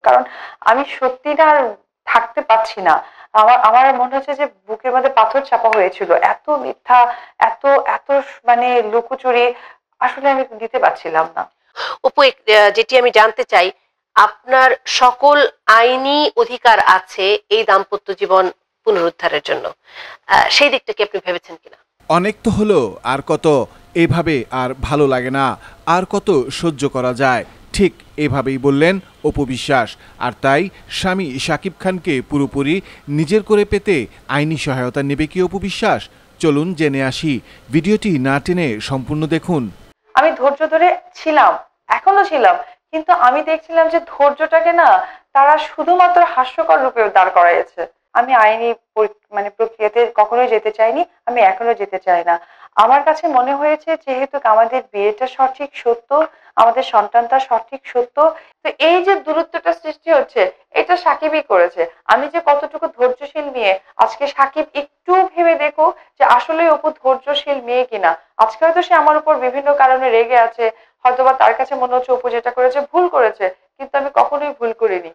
কারণ আমি সত্যি না আর থাকতে পারছি না। আমার আমার মনে হচ্ছে যে বুকের মধ্যে পাথর চাপা হয়েছিল, এত মিথ্যা, এত এত মানে লুকোচুরি, আসলে আমি দিতে পারছিলাম না। অপু, যেটি আমি জানতে চাই, আপনার সকল আইনি অধিকার আছে এই দাম্পত্য জীবন পুনরুদ্ধারের জন্য। সেই দিকটা কি আপনি ভেবেছেন কিনা? অনেক তো হলো, আর কত? এভাবে আর ভালো লাগে না, আর কত সহ্য করা যায়? ঠিক এভাবেই বললেন অপু বিশ্বাস। আর তাই স্বামী শাকিব খানকে পুরোপুরি নিজের করে পেতে আইনি সহায়তা নেবে কি অপু বিশ্বাস? চলুন জেনে আসি। ভিডিওটি না টেনে সম্পূর্ণ দেখুন। আমি ধৈর্য ধরে ছিলাম, এখনো ছিলাম, কিন্তু আমি দেখছিলাম যে ধৈর্যটাকে না তারা শুধুমাত্র হাস্যকর রূপে দাঁড় করাইছে। আমি আইনি মানে প্রক্রিয়াতে কখনোই যেতে চাইনি, আমি এখনো যেতে চাই না। আমার কাছে মনে হয়েছে যেহেতু আমাদের বিয়েটা সঠিক সত্য, আমাদের সন্তানটা সঠিক সত্য, তো এই যে দূরত্বটা সৃষ্টি হচ্ছে এটা সাকিবই করেছে। আমি যে কতটুকু ধৈর্যশীল মেয়ে, আজকে সাকিব একটু ভেবে দেখো যে আসলে অপু ধৈর্যশীল মেয়ে কিনা। আজকে হয়তো সে আমার উপর বিভিন্ন কারণে রেগে আছে, হয়তোবা তার কাছে মনে হচ্ছে অপু যেটা করেছে ভুল করেছে, কিন্তু আমি কখনোই ভুল করিনি।